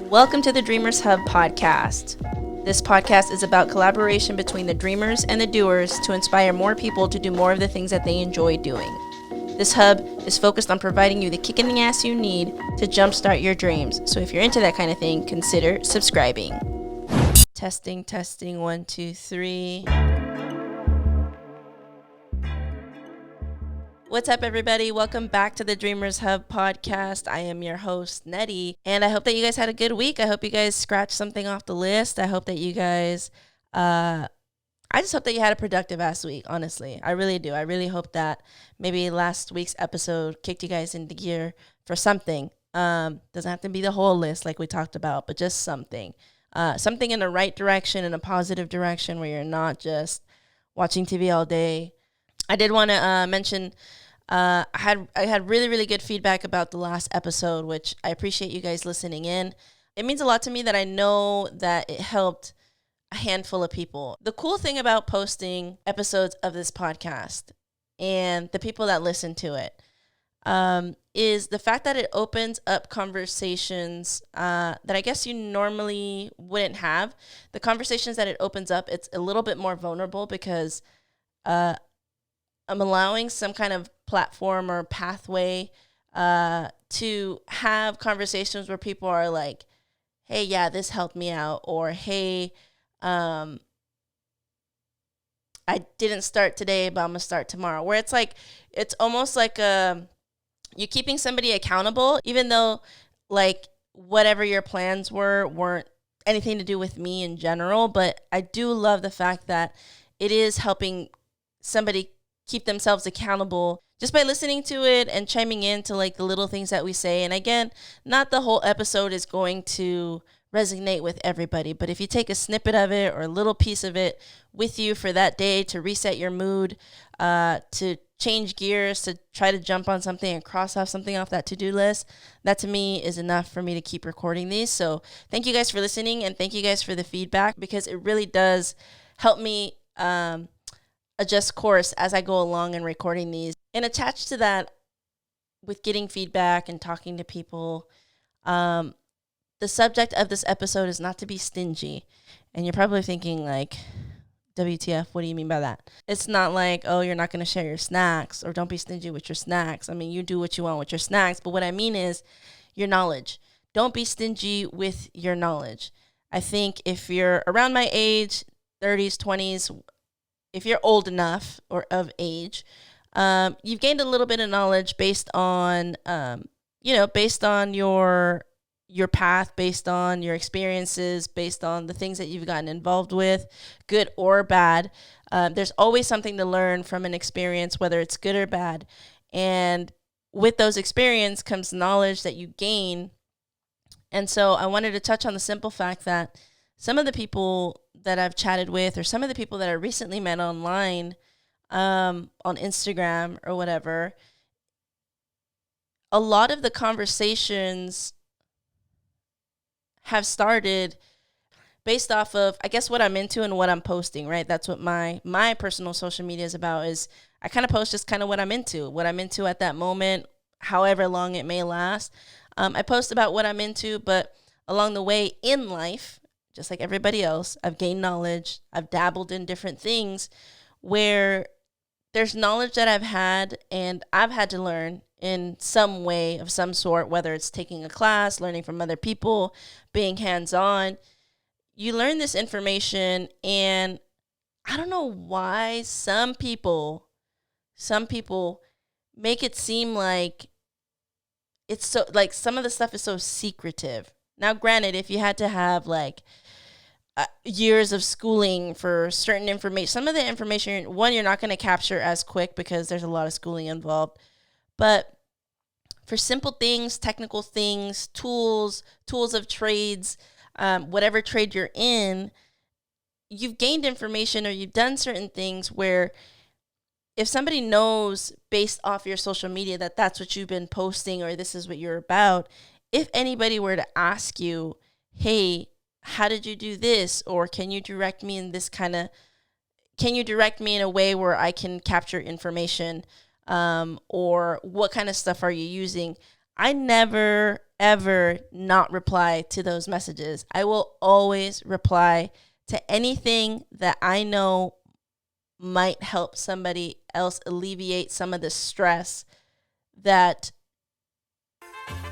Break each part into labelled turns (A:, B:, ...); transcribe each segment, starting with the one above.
A: Welcome to the Dreamers Hub podcast. This podcast is about collaboration between the dreamers and the doers to inspire more people to do more of the things that they enjoy doing. This hub is focused on providing you the kick in the ass you need to jumpstart your dreams. So if you're into that kind of thing, consider subscribing. Testing, 1, 2, 3. What's up, everybody? Welcome back to the Dreamers Hub podcast. I am your host, Nettie, and I hope that you guys had a good week. I hope you guys scratched something off the list. I hope that you guys, I just hope that you had a productive ass week, honestly. I really do. I really hope that maybe last week's episode kicked you guys into gear for something. Doesn't have to be the whole list like we talked about, but just something. Something in the right direction, in a positive direction, where you're not just watching TV all day. I did want to mention I had really good feedback about the last episode, which I appreciate you guys listening in. It means a lot to me that I know that it helped a handful of people. The cool thing about posting episodes of this podcast and the people that listen to it is the fact that it opens up conversations that I guess you normally wouldn't have. The conversations that it opens up, it's a little bit more vulnerable because I'm allowing some kind of platform or pathway to have conversations where people are like, hey, yeah, this helped me out. Or, hey, I didn't start today, but I'm going to start tomorrow. Where it's like, it's almost like you're keeping somebody accountable, even though like whatever your plans weren't anything to do with me in general. But I do love the fact that it is helping somebody keep themselves accountable just by listening to it and chiming in to like the little things that we say. And again, not the whole episode is going to resonate with everybody, but if you take a snippet of it or a little piece of it with you for that day to reset your mood, to change gears, to try to jump on something and cross off something off that to-do list, that to me is enough for me to keep recording these. So thank you guys for listening, and thank you guys for the feedback, because it really does help me adjust course as I go along and recording these. And attached to that, with getting feedback and talking to people, the subject of this episode is not to be stingy. And you're probably thinking like, WTF, what do you mean by that? It's not like, oh, you're not going to share your snacks, or don't be stingy with your snacks. I mean, you do what you want with your snacks. But what I mean is your knowledge. Don't be stingy with your knowledge. I think if you're around my age, 30s, 20s, if you're old enough or of age, you've gained a little bit of knowledge based on, based on your path, based on your experiences, based on the things that you've gotten involved with, good or bad. There's always something to learn from an experience, whether it's good or bad. And with those experiences comes knowledge that you gain. And so I wanted to touch on the simple fact that some of the people that I've chatted with, or some of the people that I recently met online, on Instagram or whatever, a lot of the conversations have started based off of, I guess, what I'm into and what I'm posting, right? That's what my personal social media is about, is I kind of post just kind of what I'm into at that moment, however long it may last. I post about what I'm into, but along the way in life, just like everybody else, I've gained knowledge. I've dabbled in different things where there's knowledge that I've had and I've had to learn in some way of some sort, whether it's taking a class, learning from other people, being hands-on. You learn this information, and I don't know why some people make it seem like it's so, like, some of the stuff is so secretive. Now, granted, if you had to have like years of schooling for certain information, some of the information, one, you're not going to capture as quick because there's a lot of schooling involved. But for simple things, technical things, tools of trades, whatever trade you're in, you've gained information or you've done certain things where if somebody knows based off your social media that that's what you've been posting or this is what you're about, if anybody were to ask you, hey, how did you do this? Or can you direct me in a way where I can capture information? Or what kind of stuff are you using? I never ever not reply to those messages. I will always reply to anything that I know might help somebody else alleviate some of the stress that.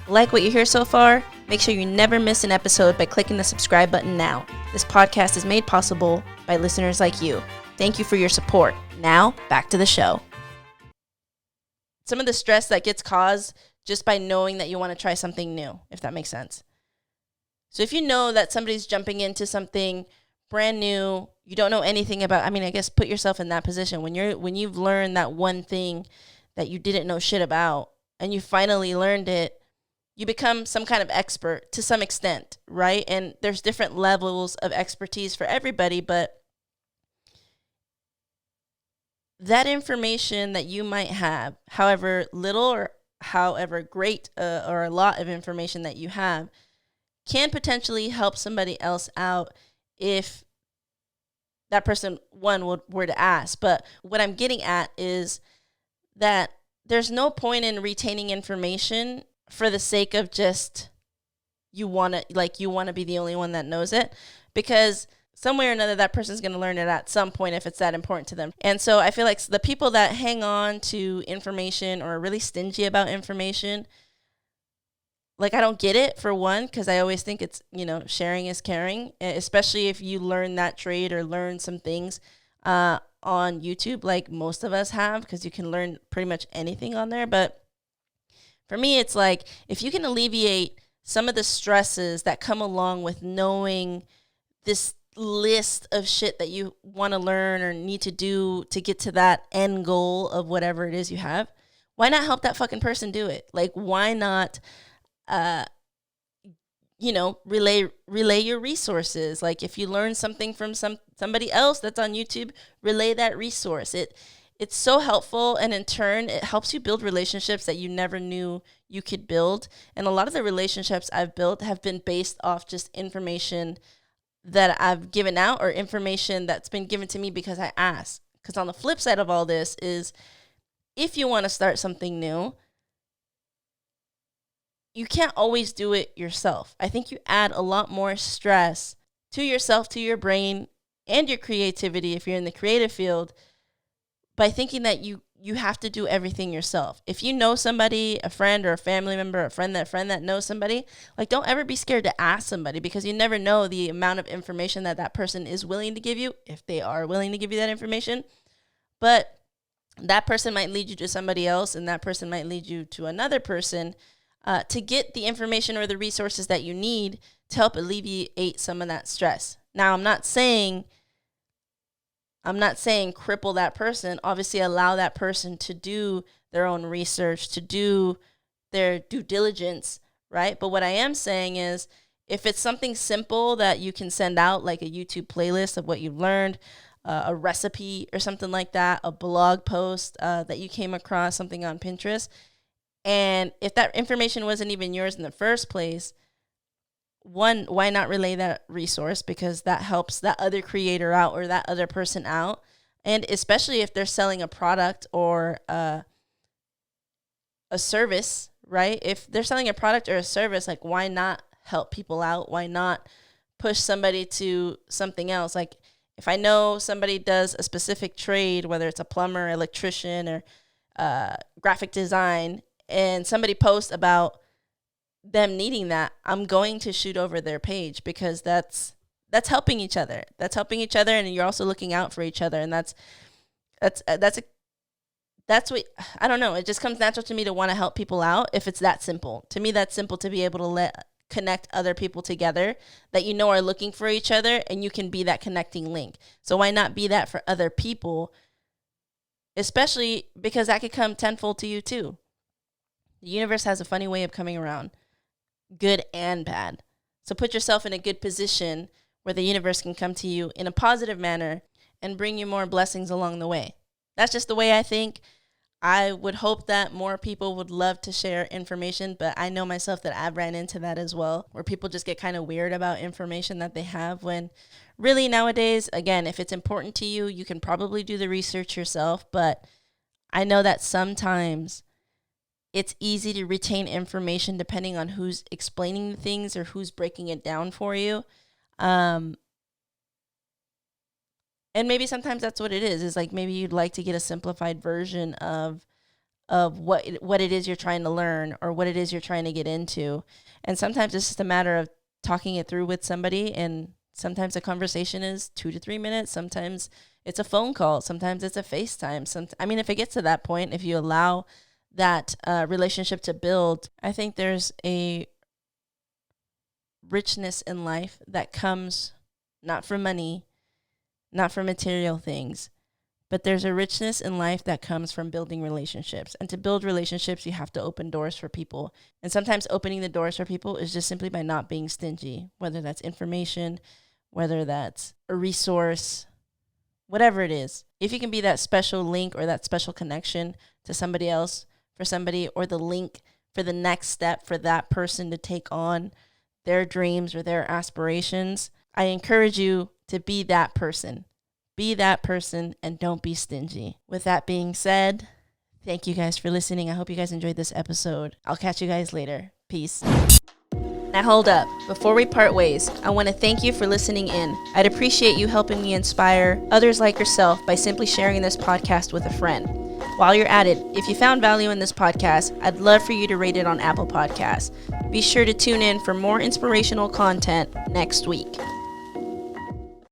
A: Like what you hear so far? Make sure you never miss an episode by clicking the subscribe button now. This podcast is made possible by listeners like you. Thank you for your support. Now, back to the show. Some of the stress that gets caused just by knowing that you want to try something new, if that makes sense. So if you know that somebody's jumping into something brand new, you don't know anything about, I guess put yourself in that position. When you've learned that one thing that you didn't know shit about and you finally learned it, you become some kind of expert to some extent, right? And there's different levels of expertise for everybody, but that information that you might have, however little or however great or a lot of information that you have, can potentially help somebody else out if that person, were to ask. But what I'm getting at is that there's no point in retaining information for the sake of just you want to be the only one that knows it, because some way or another that person's going to learn it at some point if it's that important to them. And so I feel like the people that hang on to information or are really stingy about information, like, I don't get it, for one, because I always think it's, sharing is caring, especially if you learn that trade or learn some things on YouTube, like most of us have, because you can learn pretty much anything on there. But for me, it's like, if you can alleviate some of the stresses that come along with knowing this list of shit that you want to learn or need to do to get to that end goal of whatever it is you have, why not help that fucking person do it? Like, why not relay your resources? Like, if you learn something from somebody else that's on YouTube, relay that resource. It's so helpful, and in turn, it helps you build relationships that you never knew you could build. And a lot of the relationships I've built have been based off just information that I've given out, or information that's been given to me because I asked. Because on the flip side of all this is, if you want to start something new, you can't always do it yourself. I think you add a lot more stress to yourself, to your brain, and your creativity if you're in the creative field, by thinking that you have to do everything yourself. If you know somebody, a friend or a family member, a friend that knows somebody, like, don't ever be scared to ask somebody, because you never know the amount of information that person is willing to give you, if they are willing to give you that information. But that person might lead you to somebody else, and that person might lead you to another person to get the information or the resources that you need to help alleviate some of that stress. Now, I'm not saying cripple that person. Obviously, allow that person to do their own research, to do their due diligence, right? But what I am saying is, if it's something simple that you can send out, like a YouTube playlist of what you've learned, a recipe or something like that, a blog post that you came across, something on Pinterest, and if that information wasn't even yours in the first place, one, why not relay that resource? Because that helps that other creator out or that other person out. And especially if they're selling a product or a service, right? If they're selling a product or a service, like, why not help people out? Why not push somebody to something else? Like, if I know somebody does a specific trade, whether it's a plumber, electrician, or graphic design, and somebody posts about them needing that, I'm going to shoot over their page, because that's helping each other. That's helping each other, and you're also looking out for each other. And that's what, I don't know. It just comes natural to me to want to help people out if it's that simple. To me, that's simple, to be able to connect other people together that you know are looking for each other, and you can be that connecting link. So why not be that for other people, especially because that could come tenfold to you too. The universe has a funny way of coming around, good and bad. So put yourself in a good position where the universe can come to you in a positive manner and bring you more blessings along the way. That's just the way I think. I would hope that more people would love to share information, but I know myself that I've ran into that as well, where people just get kind of weird about information that they have, when really nowadays, again, if it's important to you, you can probably do the research yourself. But I know that sometimes it's easy to retain information depending on who's explaining the things or who's breaking it down for you. And maybe sometimes that's what it is like maybe you'd like to get a simplified version of what it is you're trying to learn or what it is you're trying to get into. And sometimes it's just a matter of talking it through with somebody, and sometimes a conversation is 2 to 3 minutes. Sometimes it's a phone call. Sometimes it's a FaceTime. If it gets to that point, if you allow that relationship to build, I think there's a richness in life that comes not from money, not from material things, but there's a richness in life that comes from building relationships. And to build relationships, you have to open doors for people. And sometimes opening the doors for people is just simply by not being stingy, whether that's information, whether that's a resource, whatever it is. If you can be that special link or that special connection to somebody else, for somebody, or the link for the next step for that person to take on their dreams or their aspirations, I encourage you to be that person. Be that person and don't be stingy. With that being said, thank you guys for listening. I hope you guys enjoyed this episode. I'll catch you guys later. Peace. Now hold up. Before we part ways, I want to thank you for listening in. I'd appreciate you helping me inspire others like yourself by simply sharing this podcast with a friend. While you're at it, if you found value in this podcast, I'd love for you to rate it on Apple Podcasts. Be sure to tune in for more inspirational content next week.